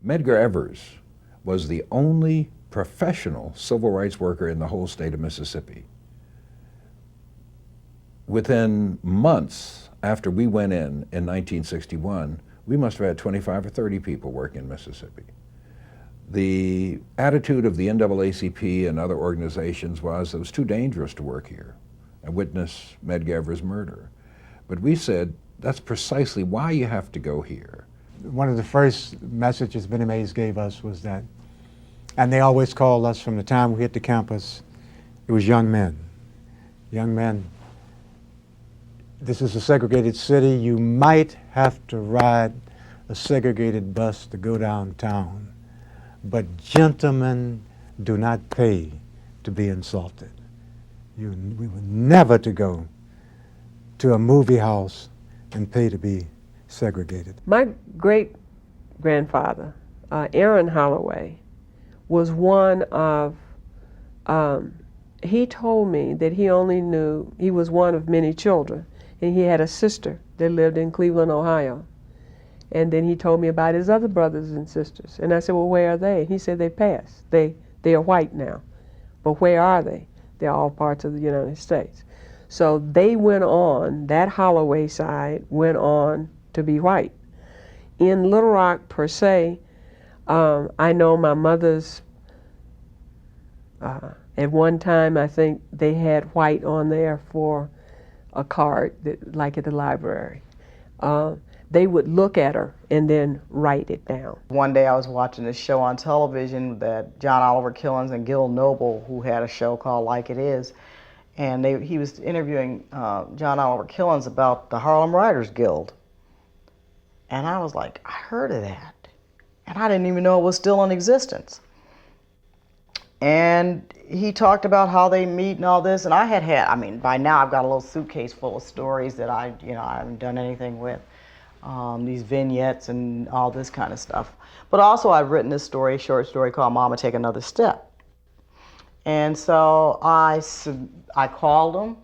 Medgar Evers was the only professional civil rights worker in the whole state of Mississippi. Within months after we went in 1961, we must have had 25 or 30 people working in Mississippi. The attitude of the NAACP and other organizations was it was too dangerous to work here and witness Medgar Evers' murder. But we said, that's precisely why you have to go here. One of the first messages Benny Mays gave us was that, and they always called us from the time we hit the campus, it was young men. Young men, this is a segregated city. You might have to ride a segregated bus to go downtown, but gentlemen do not pay to be insulted. We were never to go to a movie house and pay to be segregated. My great-grandfather, Aaron Holloway, was one of, he told me that he only knew, he was one of many children, and he had a sister that lived in Cleveland, Ohio. And then he told me about his other brothers and sisters. And I said, well, where are they? He said, they passed. They are white now. But where are they? They're all parts of the United States. So they went on, that Holloway side went on to be white. In Little Rock, per se, I know my mother's, at one time, I think they had white on there for a card, like at the library. They would look at her and then write it down. One day I was watching this show on television that John Oliver Killens and Gil Noble, who had a show called Like It Is, and he was interviewing John Oliver Killens about the Harlem Writers Guild. And I was like, I heard of that. And I didn't even know it was still in existence. And he talked about how they meet and all this, and I mean, by now I've got a little suitcase full of stories that I haven't done anything with. These vignettes and all this kind of stuff. But also I've written this story, short story called Mama Take Another Step. And so I called them.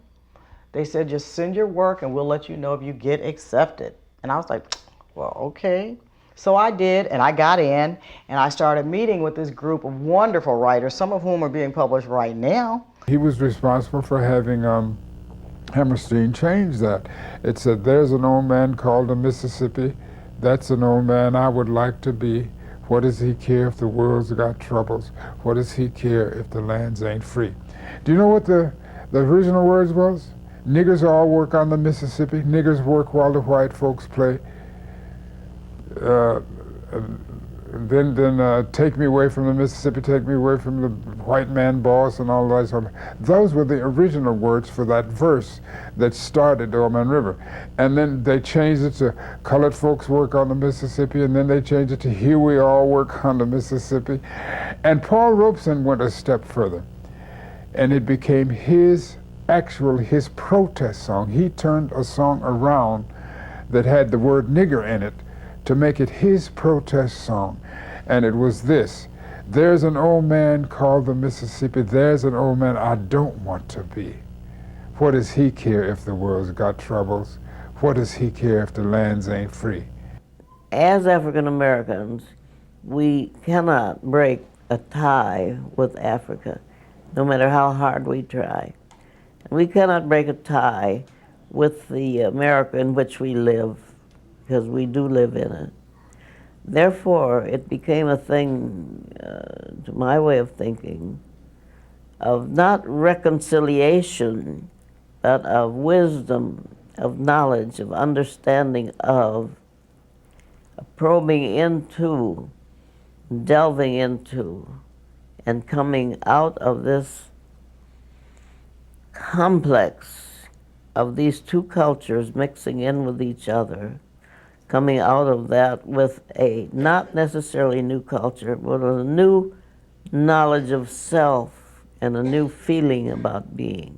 They said, just send your work and we'll let you know if you get accepted. And I was like, well, okay. So I did, and I got in, and I started meeting with this group of wonderful writers, some of whom are being published right now. He was responsible for having Hammerstein change that. It said, there's an old man called the Mississippi. That's an old man I would like to be. What does he care if the world's got troubles? What does he care if the lands ain't free? Do you know what the original words was? Niggers all work on the Mississippi. Niggers work while the white folks play. Then take me away from the Mississippi, take me away from the white man boss and all that. Those were the original words for that verse that started Old Man River. And then they changed it to colored folks work on the Mississippi, and then they changed it to here we all work on the Mississippi. And Paul Robeson went a step further, and it became his protest song. He turned a song around that had the word nigger in it to make it his protest song. And it was this: there's an old man called the Mississippi, there's an old man I don't want to be. What does he care if the world's got troubles? What does he care if the lands ain't free? As African Americans, we cannot break a tie with Africa, no matter how hard we try. We cannot break a tie with the America in which we live, because we do live in it. Therefore, it became a thing, to my way of thinking, of not reconciliation, but of wisdom, of knowledge, of understanding of, probing into, delving into, and coming out of this complex of these two cultures mixing in with each other, coming out of that with a not necessarily new culture, but a new knowledge of self and a new feeling about being.